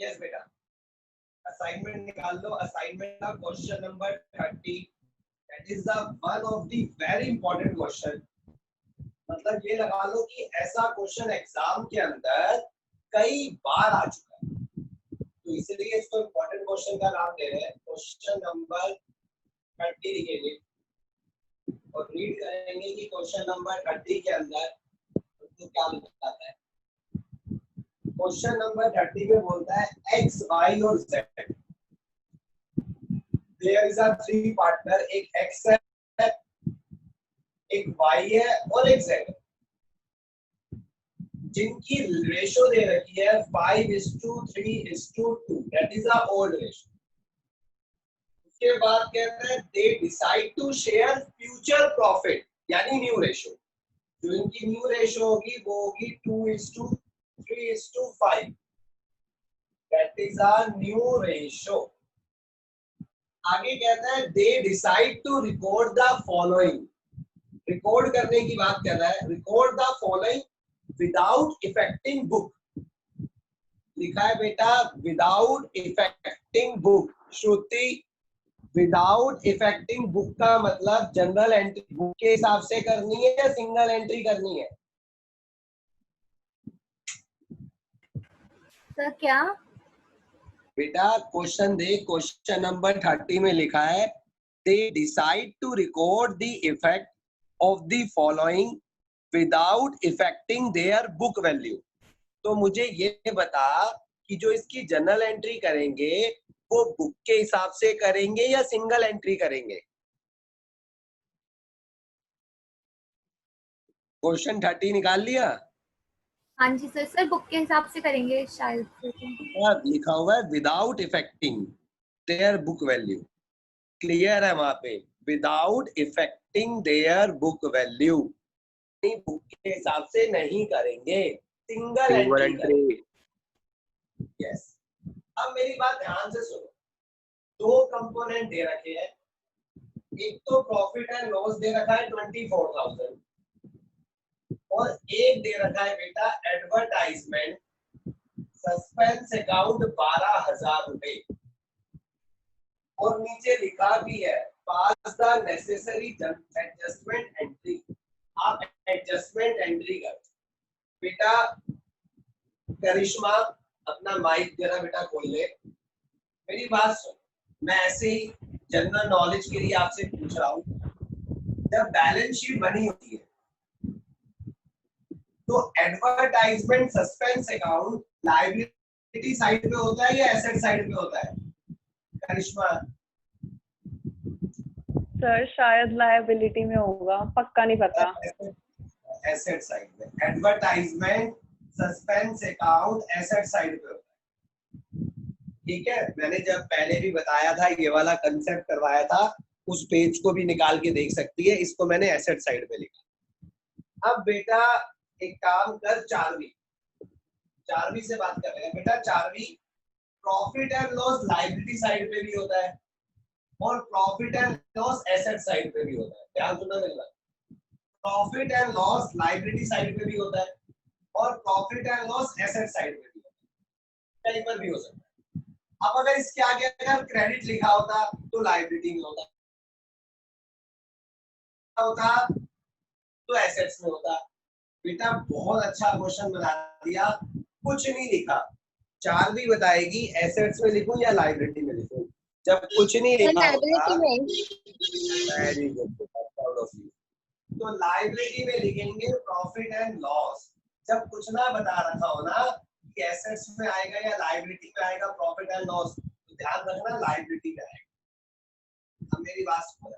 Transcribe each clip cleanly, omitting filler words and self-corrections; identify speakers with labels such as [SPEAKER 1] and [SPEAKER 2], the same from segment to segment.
[SPEAKER 1] Yes बेटा, assignment निकाल लो। Assignment का question number 30, that is the one of the very important question. मतलब ये लगा लो कि ऐसा क्वेश्चन एग्जाम के अंदर कई बार आ चुका है, तो इसलिए इसको इंपॉर्टेंट क्वेश्चन का नाम दे रहे हैं। क्वेश्चन नंबर 30 लिखेंगे और रीड करेंगे कि क्वेश्चन नंबर 30 के अंदर तो क्या लिखा है। क्वेश्चन नंबर 30 में बोलता है एक्स वाई और Z, there is a three partner, एक एक्स है, एक वाई है और एक जेड है, जिनकी रेशो दे रखी है 5:3:2, that is a old ratio. उसके बाद कहते हैं they decide to share future profit, यानी न्यू रेशो। जो इनकी न्यू रेशो होगी वो होगी 2:3:5, that is a new ratio. आगे कहता है they decide to record the following, record करने की बात कर रहा है। Record the following without affecting book, लिखा है बेटा without affecting book. Shruti, without affecting book का मतलब जनरल एंट्री बुक के हिसाब से करनी है या सिंगल एंट्री करनी है?
[SPEAKER 2] सर क्या
[SPEAKER 1] बेटा क्वेश्चन दे, क्वेश्चन नंबर 30 में लिखा है they decide to record the effect of the following without affecting their book value. तो मुझे ये बता कि जो इसकी जनरल एंट्री करेंगे वो बुक के हिसाब से करेंगे या सिंगल एंट्री करेंगे? क्वेश्चन 30 निकाल लिया?
[SPEAKER 2] हाँ जी सर, सर बुक के हिसाब से करेंगे शायद से।
[SPEAKER 1] लिखा हुआ है without affecting their book value, clear है वहां पे, without affecting their book value, book के हिसाब से नहीं करेंगे, सिंगल एंट्री करेंगे। यस, अब मेरी बात ध्यान से सुनो। दो कंपोनेंट दे रखे हैं, एक तो प्रॉफिट एंड लॉस दे रखा है 24,000 और एक दे रखा है बेटा एडवर्टाइजमेंट सस्पेंस अकाउंट 12,000 रुपए, और नीचे लिखा भी है पास द नेसेसरी एडजस्टमेंट एंट्री। आप एडजस्टमेंट एंट्री कर बेटा। करिश्मा अपना माइक जरा बेटा खोल ले, मेरी बात सुन। मैं ऐसे ही जनरल नॉलेज के लिए आपसे पूछ रहा हूँ, जब बैलेंस शीट बनी होती है तो advertisement suspense account liability side पे होता है या एसेट साइड पे होता है? करिश्मा
[SPEAKER 3] सर शायद लायबिलिटी में होगा, पक्का नहीं पता।
[SPEAKER 1] एसेट साइड पे। Advertisement suspense account asset side पे होता है, ठीक है। मैंने जब पहले भी बताया था, ये वाला कंसेप्ट करवाया था, उस पेज को भी निकाल के देख सकती है। इसको मैंने एसेट साइड पे लिखा। अब बेटा एक काम कर, 4वीं से बात कर रहे हैं बेटा। 4वीं profit and loss liability side पे भी होता है और profit and loss asset side पे भी होता है। ध्यान सुनना मेरी बात। Profit and loss liability side पे भी होता है और profit and loss asset side पे भी होता है, कहीं पर भी हो सकता है। अब अगर इसके आगे अगर क्रेडिट लिखा होता तो लायबिलिटी में होता तो एसेट्स में होता। बेटा बहुत अच्छा क्वेश्चन बना दिया, कुछ नहीं लिखा। 4वीं बताएगी एसेट्स में लिखूं या लायबिलिटी में लिखूं। जब कुछ नहीं लिखा होता, very good, proud of you. तो लायबिलिटी में लिखेंगे प्रॉफिट एंड लॉस। जब कुछ ना बता रखा हो ना कि एसेट्स में आएगा या लायबिलिटी में आएगा प्रॉफिट एंड लॉस, तो ध्यान रखना लायबिलिटी में आएगा। अब मेरी बात सुनो,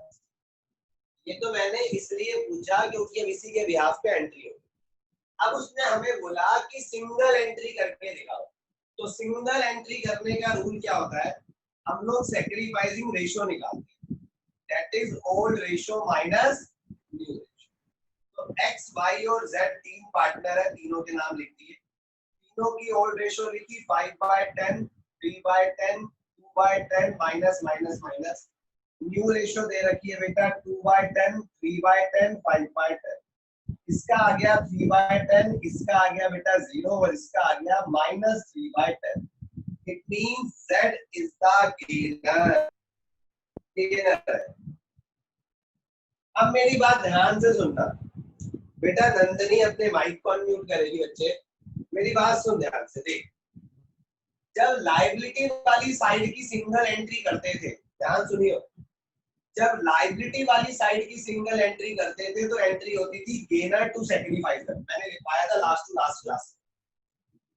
[SPEAKER 1] ये तो मैंने इसलिए पूछा क्योंकि अब इसी के बिहाफ पे एंट्री हो। अब उसने हमें बोला कि सिंगल एंट्री करके दिखाओ। तो सिंगल एंट्री करने का रूल क्या होता है? हम लोग सैक्रिफाइसिंग रेशियो निकालते हैं, that is old ratio minus new ratio. तो एक्स वाई और जेड 3 पार्टनर है, तीनों के नाम लिख दिए। तीनों की ओल्ड रेशियो लिखी 5/10, 3/10, 2/10, minus minus minus. New ratio दे रखी है बेटा 2/10, 3/10, 5/10। इसका आ गया 3/10, इसका आ गया बेटा 0 और इसका आ गया -3/10। It means Z is the gainer. अब मेरी बात ध्यान से सुनना बेटा। नंदनी अपने माइक को अनम्यूट करेगी बच्चे, मेरी बात सुन ध्यान से। देख, जब लायबिलिटी वाली साइड की सिंगल एंट्री करते थे, ध्यान सुनियो, जब लायबिलिटी वाली साइड की सिंगल एंट्री करते थे तो एंट्री होती थी गेनर टू सैक्रिफाइसर। मैंने लिखवाया था लास्ट टू लास्ट क्लास।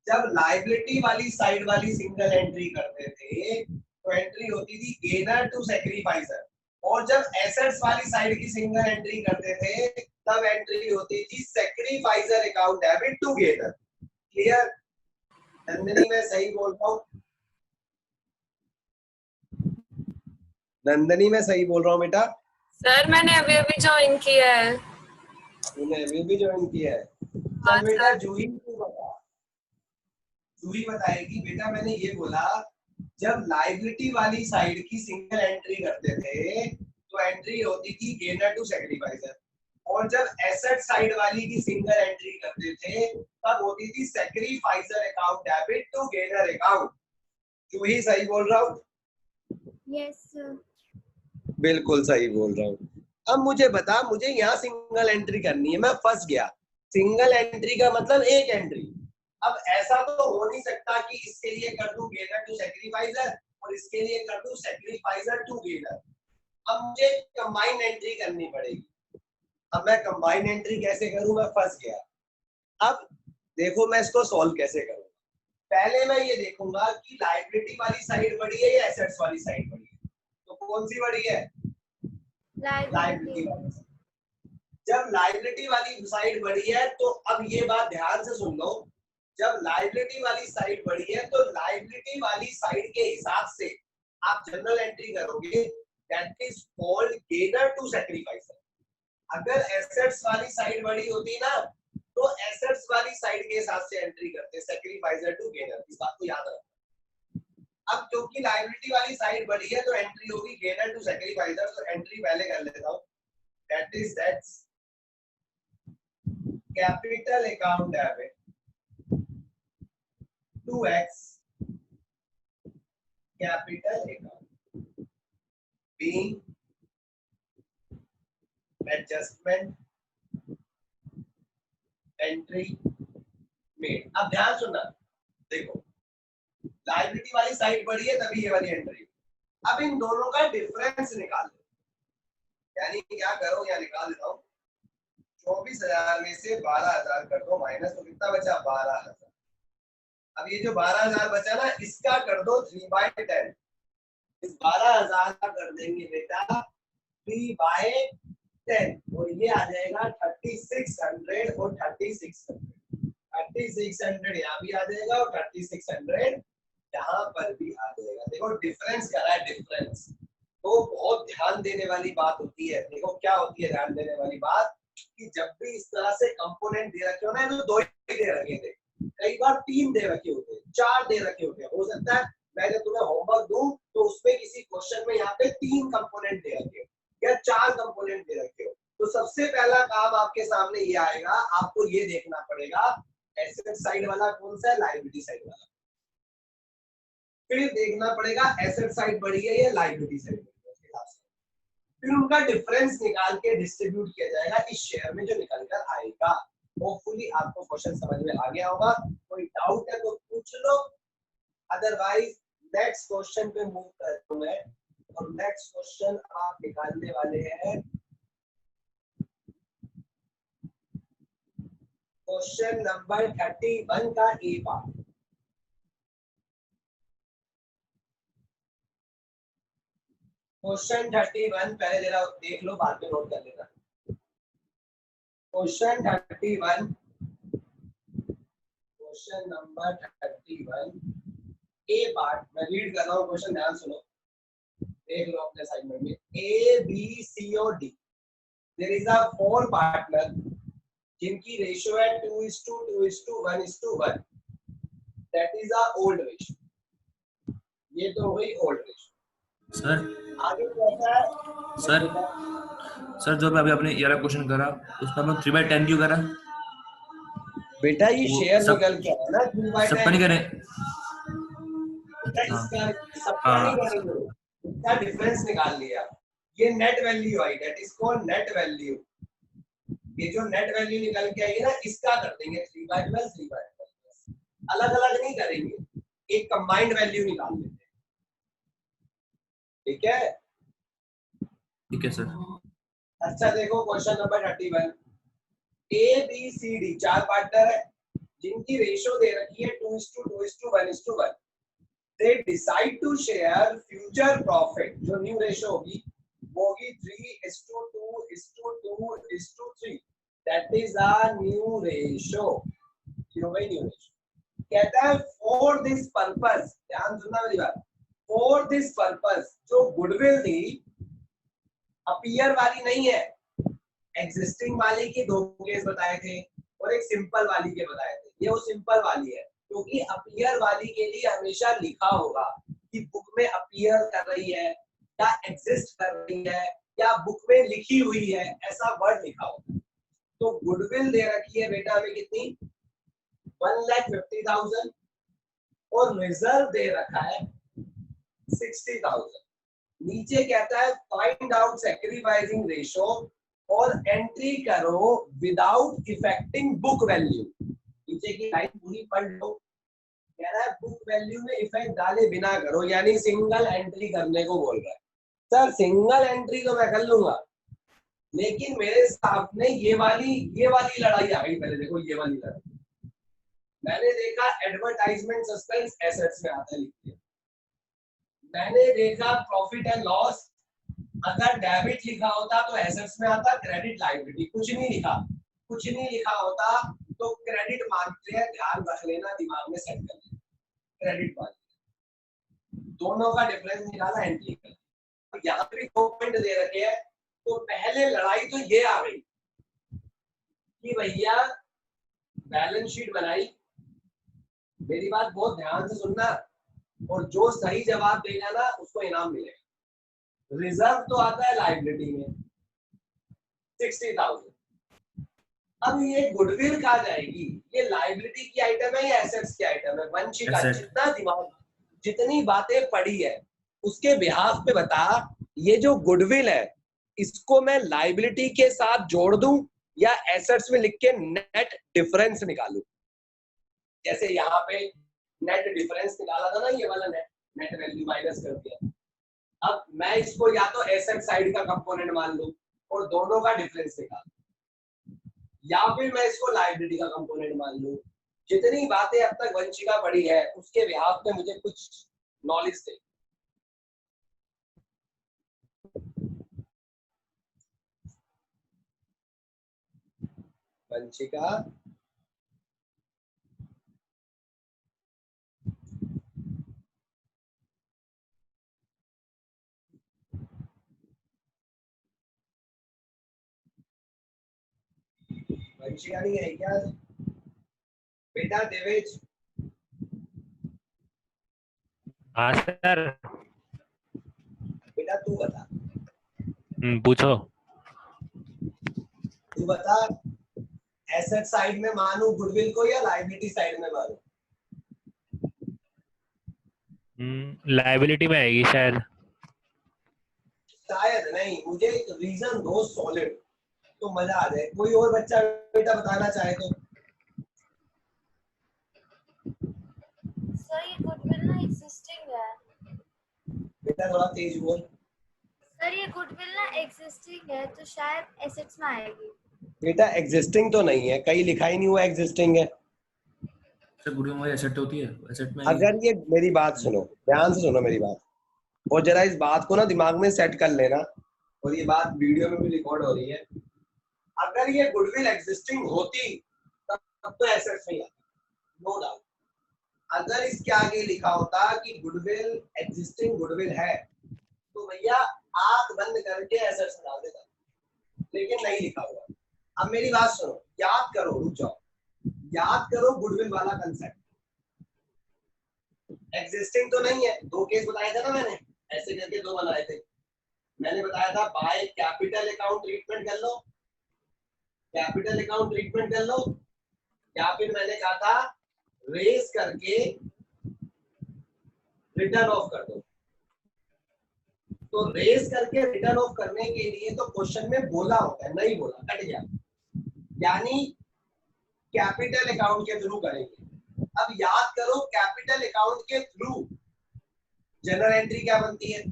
[SPEAKER 1] जब लायबिलिटी वाली साइड वाली सिंगल एंट्री करते थे तो एंट्री होती थी गेनर टू सैक्रिफाइसर, और जब एसेट्स वाली साइड की सिंगल एंट्री करते थे तब एंट्री होती थी sacrificer account debit to gainer. Clear? Nandini मैं सही बोल रहा हूँ? नंदनी मैं सही बोल रहा हूँ बेटा?
[SPEAKER 4] सर मैंने अभी अभी ज्वाइन किया है।
[SPEAKER 1] तूने अभी भी ज्वाइन किया है? चल बेटा जूही तू बता। जूही बताएगी बेटा। मैंने ये बोला जब लायबिलिटी वाली साइड की सिंगल एंट्री करते थे तो एंट्री होती थी गेनर टू सैक्रिफाइसर, और जब एसेट साइड वाली की सिंगल एंट्री करते थे तब होती थी sacrificer account debit to gainer account. Juhi सही बोल रहा हूँ?
[SPEAKER 2] Yes sir.
[SPEAKER 1] बिल्कुल सही बोल रहा हूँ। अब मुझे बता, मुझे यहाँ सिंगल एंट्री करनी है, मैं फंस गया। सिंगल एंट्री का मतलब एक एंट्री। अब ऐसा तो हो नहीं सकता कि इसके लिए कर दूं गेनर टू सैक्रिफाइसर और इसके लिए कर दूं सैक्रिफाइसर टू गेनर। अब मुझे कंबाइन एंट्री करनी पड़ेगी। अब मैं कंबाइन एंट्री कैसे करूं? मैं फंस गया। अब देखो मैं इसको सॉल्व कैसे करूं। पहले मैं ये देखूंगा कि लायबिलिटी वाली साइड बड़ी है या एसेट्स वाली साइड बड़ी है। तो कौन सी बड़ी है? लायबिलिटी वाली। जब लायबिलिटी वाली साइड बड़ी है तो अब ये बात ध्यान से सुन लो, जब लायबिलिटी वाली साइड बड़ी है तो लायबिलिटी वाली साइड के हिसाब से आप जनरल एंट्री करोगे, that is called gainer to sacrificer. अगर एसेट्स वाली साइड बड़ी होती ना तो एसेट्स वाली साइड के हिसाब से एंट्री करते, सैक्रिफाइसर टू गेनर। इस बात को याद रखना। अब क्योंकि लायबिलिटी वाली साइड बड़ी है तो एंट्री होगी गेनर टू सैक्रिफाइसर। तो एंट्री पहले कर लेता हूं, that is that's capital account debit 2x capital account being adjustment entry made। अब ध्यान सुनना, देखो लायबिलिटी वाली साइड बड़ी है तभी ये वाली एंट्री। अब इन दोनों का डिफरेंस निकाल लो, यानी क्या करो, या निकाल देता हूं। 24,000 में से 12,000 कर दो माइनस, तो कितना बचा? 12,000। अब ये जो 12,000 बचा ना, इसका कर दो 3/10। इस 12,000 का कर देंगे बेटा 3/10, और ये आ जाएगा 3600 और 3600। 3600 यहाँ भी आ जाएगा और 3600 यहाँ पर भी आ जाएगा। देखो डिफरेंस क्या है, डिफरेंस तो बहुत ध्यान देने वाली बात होती है। देखो क्या होती है ध्यान देने वाली बात, कि जब भी इस तरह से कंपोनेंट दे रखे हो ना, तो 2 ही दे रखे थे, कई बार 3 दे रखे होते, 4 दे रखे होते। हो सकता है मैं जब तुम्हें होमवर्क दूं तो उसमें किसी क्वेश्चन में यहाँ पे 3 कंपोनेंट दे रखे हो या 4 कंपोनेंट दे रखे हो। तो सबसे पहला काम आपके सामने ये आएगा, आपको ये देखना पड़ेगा एसेट साइड वाला कौन सा है, लायबिलिटी साइड वाला। फिर देखना पड़ेगा एसेट साइड बड़ी है या लायबिलिटी साइड बड़ी है, उसके हिसाब से फिर उनका डिफरेंस निकाल के डिस्ट्रीब्यूट किया जाएगा इस शेयर में जो निकल कर आएगा। होपफुली आपको क्वेश्चन समझ में आ गया होगा। कोई डाउट है तो पूछ लो, अदरवाइज नेक्स्ट क्वेश्चन पे मूव करता हूं मैं। और नेक्स्ट क्वेश्चन आप निकालने वाले हैं क्वेश्चन नंबर 31 का ए पार्ट। क्वेश्चन 31 पहले जरा देख लो, बाद में नोट कर लेना। क्वेश्चन 31, क्वेश्चन नंबर 31 ए पार्ट मैं रीड कर रहा हूँ। क्वेश्चन ध्यान सुनो, देख लो अपने असाइनमेंट में। ए बी सी और D, there is a 4 partner जिनकी रेशियो है 2:2:1:1, that is a old ratio. ये तो हुई ओल्ड रेशियो।
[SPEAKER 5] सर
[SPEAKER 1] आगे कैसा है
[SPEAKER 5] सर जो अभी आपने ये वाला क्वेश्चन करा उसका हम 3/10 क्यों करा?
[SPEAKER 1] बेटा? ये
[SPEAKER 5] वो
[SPEAKER 1] शेयर
[SPEAKER 5] सब-
[SPEAKER 1] निकल के आया ना 3/10।
[SPEAKER 5] सबका नहीं करें,
[SPEAKER 1] इसका सबका नहीं करेंगे, इसका डिफरेंस निकाल लिया, ये net value I, that is called net value. ये जो नेट वैल्यू निकल के आएगी ना, इसका कर देंगे 3/12 3/12, अलग अलग नहीं करेंगे, एक कंबाइंड वैल्यू निकाल लेते हैं। ठीक है,
[SPEAKER 5] ठीक है सर।
[SPEAKER 1] अच्छा देखो question number 31, A B C D 4 partner है जिनकी रेशियो दे रखी है 2:2:1:1। They decide to share future profit, जो न्यू रेशियो होगी वो होगी 3:2:2:3, that is a new ratio. New ratio कहता है फॉर दिस पर्पस, ध्यान सुनना मेरी बात, फॉर दिस पर्पस जो गुडविल थी अपीयर वाली नहीं है, एग्जिस्टिंग वाली के 2 केस बताए थे और एक सिंपल वाली के बताए थे। ये वो सिंपल वाली है, क्योंकि अपीयर वाली के लिए हमेशा लिखा होगा कि बुक में अपीयर कर रही है या एग्जिस्ट कर रही है या बुक में लिखी हुई है, ऐसा वर्ड लिखा होगा। तो गुडविल दे रखी है बेटा हमें कितनी, 1,50,000 और रिजर्व दे रखा है 60,000। नीचे कहता है फाइंड आउट सैक्रिफाइसिंग रेशियो और एंट्री करो विदाउट इफेक्टिंग बुक वैल्यू। नीचे की लाइन पूरी पढ़ लो, कह रहा है बुक वैल्यू में इफेक्ट डाले बिना करो, यानी सिंगल एंट्री करने को बोल रहा है। सर सिंगल एंट्री तो मैं कर लूंगा, लेकिन मेरे सामने ये वाली लड़ाई आ गई। पहले देखो ये वाली लड़ाई, मैंने देखा एडवर्टाइजमेंट सस्पेंस एसेट्स में आता है लिख दिया, मैंने देखा प्रॉफिट एंड लॉस अगर डेबिट लिखा होता तो एसेट्स में आता, क्रेडिट लायबिलिटी, कुछ नहीं लिखा होता तो क्रेडिट मानते हैं, ध्यान रख लेना, दिमाग में सेट कर लेना, क्रेडिट मानते हैं। दोनों का डिफरेंस निकाला एंट्री कर, यहाँ पे भी 2 पॉइंट दे रखे हैं। तो पहले लड़ाई तो ये आ गई कि भैया बैलेंस शीट बनाई, मेरी बात बहुत ध्यान से सुनना, और जो सही जवाब देगा ना उसको इनाम मिलेगा। रिजर्व तो आता है लायबिलिटी में 60,000। अब ये गुडविल कहा जाएगी, ये लायबिलिटी की आइटम है या एसेट्स की आइटम है? वंशिका जितना दिमाग, जितनी बातें पढ़ी है उसके बिहाफ पे बता, ये जो गुडविल है इसको मैं लायबिलिटी के साथ जोड़ दूं या एसेट्स में लिख के नेट डिफरेंस निकालूं? जैसे यहाँ पे नेट डिफरेंस निकाला था ना, ये वाला नेट वैल्यू माइनस कर दिया। अब मैं इसको या तो एसेट साइड का कंपोनेंट मान लूं और दोनों का डिफरेंस निकाल, या फिर मैं इसको लायबिलिटी का कंपोनेंट मान लूं। जितनी बातें अब तक वंशिका पढ़ी है उसके बिहाफ पे मुझे कुछ नॉलेज दे। वंशिका वंशिका नहीं है क्या बेटा? देवेश,
[SPEAKER 6] हाँ सर।
[SPEAKER 1] बेटा तू बता,
[SPEAKER 6] पूछो।
[SPEAKER 1] तू बता, एसेट साइड में मानू गुडविल को या लायबिलिटी साइड में मानू?
[SPEAKER 6] लायबिलिटी में आएगी शायद।
[SPEAKER 1] शायद नहीं, मुझे एक रीजन दो सॉलिड तो मजा आ जाए। कोई और बच्चा बेटा बताना चाहे तो?
[SPEAKER 2] सर ये गुडविल ना एग्जिस्टिंग है।
[SPEAKER 1] बेटा थोड़ा तेज बोल।
[SPEAKER 2] सर ये गुडविल ना एग्जिस्टिंग है तो शायद एसेट्स में आएगी।
[SPEAKER 1] बेटा एग्जिस्टिंग तो नहीं है, कहीं लिखा ही नहीं हुआ एग्जिस्टिंग है।
[SPEAKER 5] सर गुडविल हमारी एसेट होती है, एसेट में
[SPEAKER 1] अगर ये, मेरी बात सुनो, ध्यान से सुनो मेरी बात, और जरा इस बात को ना दिमाग में सेट कर लेना, और ये बात वीडियो में भी रिकॉर्ड हो रही है। अगर ये गुडविल एग्जिस्टिंग होती तब तो एसेट्स में आती, नो डाउट। अगर इसके आगे लिखा होता कि गुडविल एग्जिस्टिंग गुडविल है तो भैया आंख बंद करके एसेट्स में डाल देता, लेकिन नहीं लिखा हुआ। अब मेरी बात सुनो, याद करो, रुक जाओ, याद करो गुडविल वाला कंसेप्ट। एग्जिस्टिंग तो नहीं है, 2 केस बताए थे ना मैंने, ऐसे करके 2 बनाए थे। मैंने बताया था बाय कैपिटल अकाउंट ट्रीटमेंट कर लो, कैपिटल अकाउंट ट्रीटमेंट कर लो, या फिर मैंने कहा था रेस करके रिटर्न ऑफ कर दो। तो रेस करके रिटर्न ऑफ करने के लिए तो क्वेश्चन में बोला होता है, नहीं बोला, कट गया, यानी कैपिटल अकाउंट के थ्रू करेंगे। अब याद करो कैपिटल अकाउंट के थ्रू जनरल एंट्री क्या बनती है?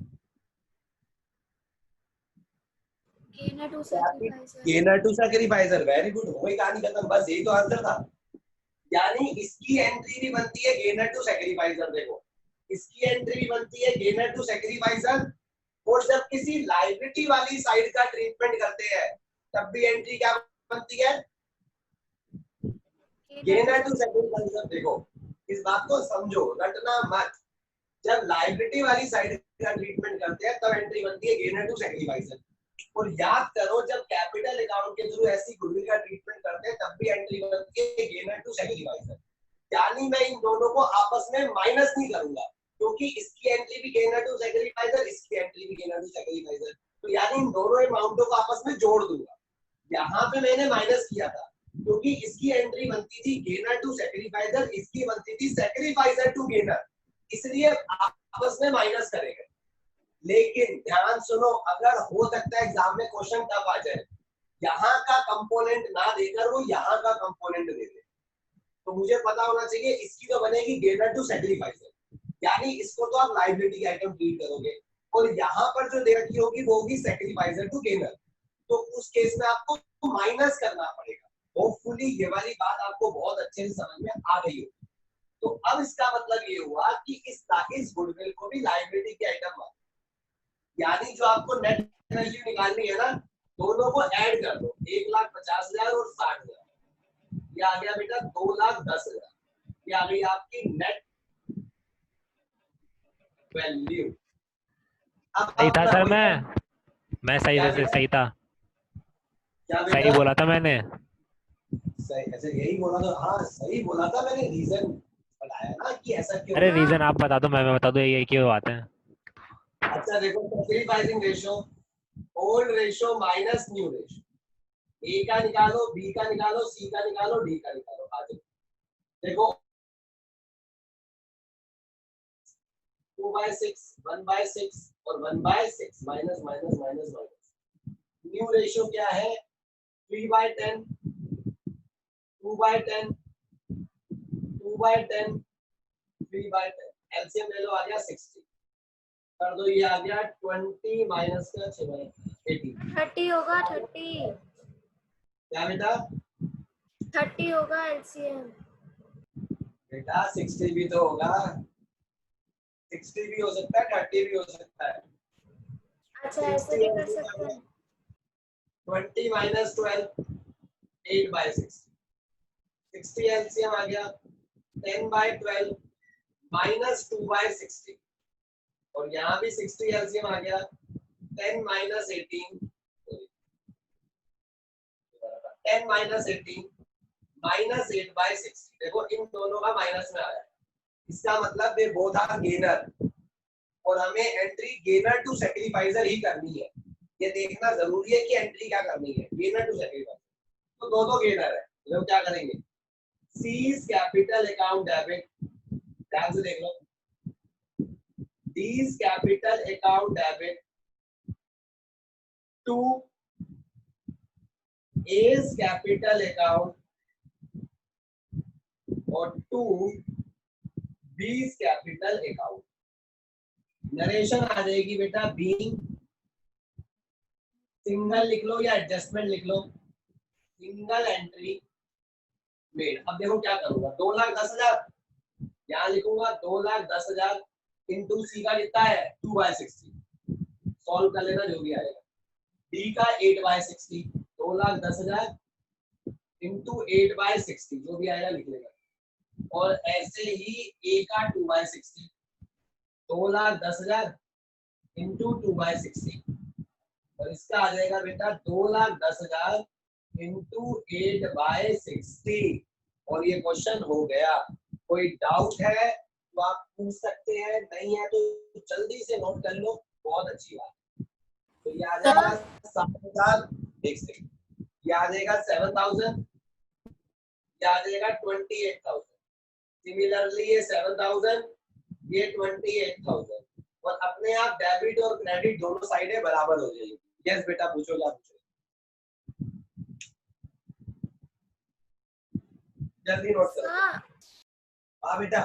[SPEAKER 2] Gainer to sacrificer.
[SPEAKER 1] Gainer to sacrificer. Very good, हो गई कहानी खत्म, बस यही तो आंसर था। यानी इसकी एंट्री भी बनती है गेनर टू सैक्रिफाइसर। देखो इसकी एंट्री भी बनती है गेनर टू सैक्रिफाइसर, और जब किसी लायबिलिटी वाली साइड का ट्रीटमेंट करते हैं तब भी एंट्री क्या बनती है? Gainer to sacrificer. देखो इस बात को समझो, रटना मत। जब लायबिलिटी वाली साइड का ट्रीटमेंट करते हैं तब एंट्री बनती है गेनर टू सैक्रिफाइसर। और याद करो जब कैपिटल अकाउंट के थ्रू ऐसी गुडविल का ट्रीटमेंट करते हैं तब भी एंट्री बनती है गेनर टू सैक्रिफाइसर। यानी मैं इन दोनों को आपस में माइनस नहीं करूंगा, क्योंकि इसकी एंट्री भी गेनर टू सैक्रिफाइसर, इसकी एंट्री भी गेनर टू सैक्रिफाइसर, तो यानी इन दोनों अमाउंटों को आपस में जोड़ दूंगा। यहाँ पे मैंने माइनस किया था क्योंकि इसकी एंट्री बनती थी गेनर टू सैक्रिफाइसर, इसकी बनती थी सैक्रिफाइसर टू गेनर, इसलिए आपस में माइनस करेंगे। लेकिन ध्यान सुनो, अगर हो सकता है एग्जाम में क्वेश्चन टफ आ जाए, यहाँ का कंपोनेंट ना देकर वो यहाँ का कंपोनेंट दे दे, तो मुझे पता होना चाहिए इसकी तो बनेगी गेनर टू सैक्रिफाइसर, यानी इसको तो आप लायबिलिटी की आइटम ट्रीट करोगे, और यहाँ पर जो दे रखी होगी वो होगी सैक्रिफाइसर टू गेनर, तो उस केस में आपको माइनस करना पड़ेगा। होपफुली ये वाली बात आपको बहुत अच्छे से समझ में आ गई होगी। तो अब इसका मतलब ये हुआ कि इस गुडविल को भी लायबिलिटी की आइटम मानो, यानी जो आपको नेट वैल्यू निकालनी है ना, दोनों को ऐड कर दो, 1,50,000 और 60,000, ये आ गया बेटा 2,10,000, ये आ गई आपकी नेट वैल्यू। अब
[SPEAKER 6] सही था सर, मैं सही था,
[SPEAKER 1] क्या
[SPEAKER 6] सही
[SPEAKER 1] बेटा?
[SPEAKER 6] बोला था मैंने।
[SPEAKER 1] सही, ऐसे यही बोला था? हाँ सही बोला था, मैंने रीजन बताया ना कि ऐसा क्यों।
[SPEAKER 6] अरे रीजन आप बता दो, मैं बता दूं, ये क्यों बात है।
[SPEAKER 1] अच्छा देखो, sacrificing ratio, old ratio minus new ratio, A का निकालो, बी का निकालो, सी का निकालो, डी का निकालो। आ जाओ देखो 2/6, 1/6 और 1/6, minus minus minus minus. New ratio क्या है? 3/10, 2/10, 2/10, 3/10, एलसीएम ले लो, आ गया 60, कर दो, ये आ गया 20 माइनस का 18,
[SPEAKER 2] 30 होगा, 30
[SPEAKER 1] क्या बेटा?
[SPEAKER 2] 30 होगा एलसीएम।
[SPEAKER 1] बेटा 60 भी तो होगा, 60 भी हो सकता है, 30 भी हो सकता है।
[SPEAKER 2] अच्छा ऐसे भी कर सकते हैं।
[SPEAKER 1] 20 माइनस 12, 8/60, 60 एलसीएम आ गया, 10/12 माइनस 2/60, और यहाँ भी 60 एलसीएम आ गया, 10 माइनस 18, 10 माइनस 18 माइनस 8/60। देखो इन दोनों का माइनस में आया, इसका मतलब दे बोथ आर गेनर, और हमें एंट्री गेनर टू सैक्रिफाइसर ही करनी है। ये देखना जरूरी है कि एंट्री क्या करनी है, गेनर टू सैक्रिफाइसर, तो दोनों गेनर है। लोग क्या करेंगे? सीज कैपिटल अकाउंट डेबिट, ध्यान से देख लो, D's capital account debit to A's capital account और to B's capital account। Narration आ जाएगी बेटा, बीइंग सिंगल लिख लो या एडजस्टमेंट लिख लो, सिंगल एंट्री मेड। अब देखो क्या करूंगा, 2,10,000 यहाँ लिखूंगा, 2,10,000 इंटू सी का कितना है 2/60, सॉल्व कर लेना जो भी आएगा। डी का 8/60, 2,10,000 इंटू 8/60 जो भी आएगा लिख लेगा। और ऐसे ही ए का 2/60, 2,10,000 इंटू 2/60, और इसका आ जाएगा बेटा 2,10,000 इंटू 8/60। और ये क्वेश्चन हो गया। कोई डाउट है तो आप पूछ सकते हैं, नहीं है तो जल्दी से नोट कर लो, बहुत अच्छी बात। तो ये आ जाएगा 7,000, एक सेकंड, ये आ जाएगा 7,000, ये आ जाएगा 28,000। सिमिलरली ये 7,000, ये 28,000 और अपने आप डेबिट और क्रेडिट दोनों साइडें बराबर हो जाएगी। यस बेटा पूछो, क्या पूछो, जल्दी नोट करो। हाँ बेटा।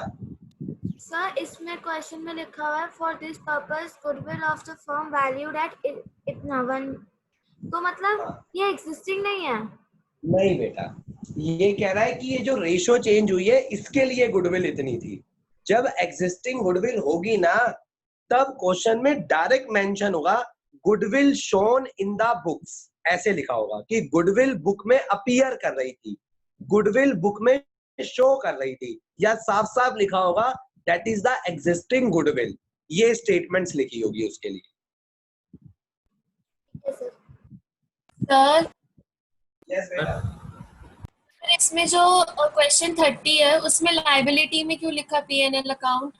[SPEAKER 2] सर इसमें क्वेश्चन में लिखा हुआ है for this purpose goodwill of the firm valued at इतना वन, तो मतलब ये एग्जिस्टिंग नहीं है।
[SPEAKER 1] नहीं बेटा, ये कह रहा है कि ये जो रेशो चेंज हुई है इसके लिए गुडविल इतनी थी। जब एग्जिस्टिंग गुडविल होगी ना तब क्वेश्चन में डायरेक्ट मेंशन होगा goodwill shown in the books, ऐसे लिखा होगा कि गुडविल बुक में अपीयर कर रही थी, गुडविल बुक में शो कर रही थी, या साफ साफ लिखा होगा that is the existing goodwill. ये स्टेटमेंट्स लिखी होगी उसके लिए।
[SPEAKER 4] सर
[SPEAKER 1] यस बेटा।
[SPEAKER 4] इसमें जो क्वेश्चन 30 है उसमें लाइबिलिटी में क्यों लिखा P&L अकाउंट?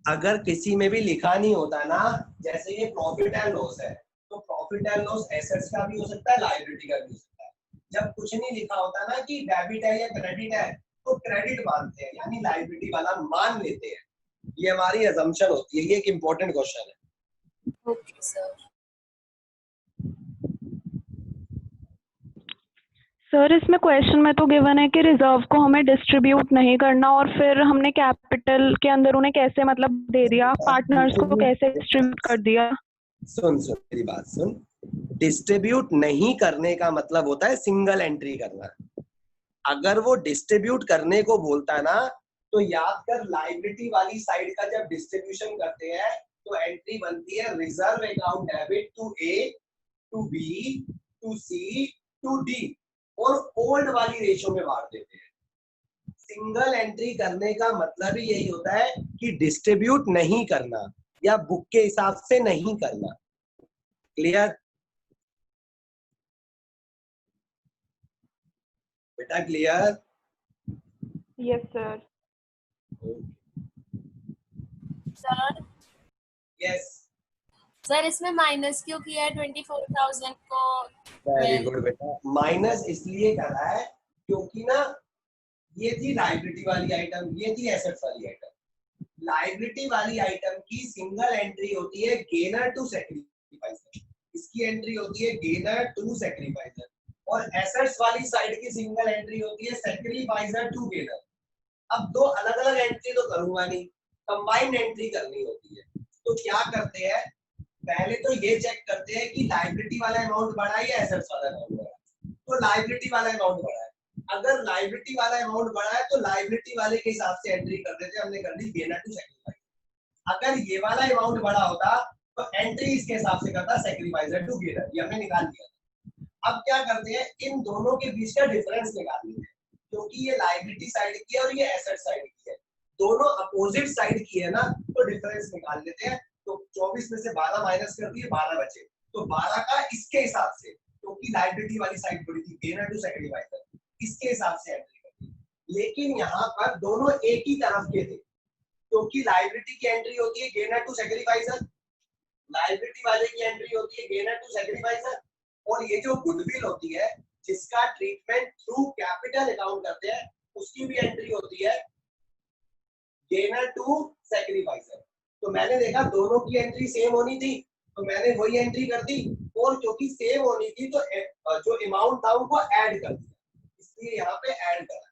[SPEAKER 1] अगर किसी में भी लिखा नहीं होता ना, जैसे ये प्रॉफिट एंड लॉस है, तो प्रॉफिट एंड लॉस एसेट्स का भी हो सकता है, लायबिलिटी का भी हो सकता है। जब कुछ नहीं लिखा होता ना कि डेबिट है या क्रेडिट है, तो क्रेडिट मानते हैं, यानी लायबिलिटी वाला मान लेते हैं। ये हमारी अजम्पशन होती है। ये एक इम्पोर्टेंट क्वेश्चन है।
[SPEAKER 4] Okay sir.
[SPEAKER 3] सर इसमें क्वेश्चन में तो गिवन है कि रिजर्व को हमें डिस्ट्रीब्यूट नहीं करना, और फिर हमने कैपिटल के अंदर उन्हें कैसे मतलब दे दिया, पार्टनर्स को कैसे डिस्ट्रीब्यूट कर दिया।
[SPEAKER 1] सुन मेरी बात सुन, डिस्ट्रीब्यूट नहीं करने का मतलब होता है सिंगल एंट्री करना। अगर वो डिस्ट्रीब्यूट करने को बोलता है ना, तो याद कर लायबिलिटी वाली साइड का जब डिस्ट्रीब्यूशन करते हैं तो एंट्री बनती है reserve account debit to A to B to C to D, और ओल्ड वाली रेशो में बांट देते हैं। सिंगल एंट्री करने का मतलब ही यही होता है कि डिस्ट्रीब्यूट नहीं करना या बुक के हिसाब से नहीं करना। क्लियर बेटा, clear?
[SPEAKER 3] Yes sir.
[SPEAKER 4] Sir
[SPEAKER 1] yes
[SPEAKER 4] sir इसमें माइनस क्यों किया है 24,000 को?
[SPEAKER 1] वेरी गुड बेटा। माइनस इसलिए करा है क्योंकि ना ये थी लायबिलिटी वाली आइटम, ये थी एसेट्स वाली आइटम। लायबिलिटी वाली आइटम की सिंगल एंट्री होती है गेनर टू सैक्रिफाइसर, इसकी एंट्री होती है गेनर टू सैक्रिफाइसर, और एसेट्स वाली साइड की सिंगल एंट्री होती है सैक्रिफाइसर टू गेनर। अब दो अलग अलग एंट्री तो करूंगा नहीं, कंबाइंड एंट्री करनी होती है। तो क्या करते हैं, पहले तो ये चेक करते हैं कि लायबिलिटी वाला अमाउंट बढ़ा है या एसेट्स वाला अमाउंट बढ़ा है। तो लायबिलिटी वाला अमाउंट बढ़ा है, अगर लायबिलिटी वाला अमाउंट बढ़ा है तो लायबिलिटी वाले के हिसाब से एंट्री कर देते हैं, हमने कर दी गेनर टू सैक्रिफाइस। अगर ये वाला अमाउंट बढ़ा होता तो एंट्री इसके हिसाब से करता सैक्रिफाइसर टू गेनर, ये हमने निकाल दिया। अब क्या करते हैं, इन दोनों के बीच का डिफरेंस निकाल लेते हैं, क्योंकि ये लायबिलिटी साइड की है और ये एसेट साइड की है, दोनों अपोजिट साइड की है ना, तो डिफरेंस निकाल लेते हैं। तो 24 में से 12 माइनस कर दिए, 12 बचे, तो 12 का इसके हिसाब से, क्योंकि लायबिलिटी वाली साइड बड़ी थी गेनर टू सैक्रिफाइसर, इसके हिसाब से एंट्री कर दी। लेकिन यहाँ पर दोनों एक ही तरफ के थे, क्योंकि लायबिलिटी की एंट्री होती है गेनर टू सैक्रिफाइसर, लायबिलिटी वाले की एंट्री होती है गेनर टू सैक्रिफाइसर, और ये जो गुडविल होती है जिसका ट्रीटमेंट थ्रू कैपिटल अकाउंट करते हैं, उसकी भी एंट्री होती है गेनर टू सैक्रिफाइसर। तो मैंने देखा दोनों की एंट्री सेम होनी थी, तो मैंने वही एंट्री कर दी, और क्योंकि सेम होनी थी तो जो अमाउंट था उनको ऐड कर दिया, इसलिए यहाँ पे ऐड करा।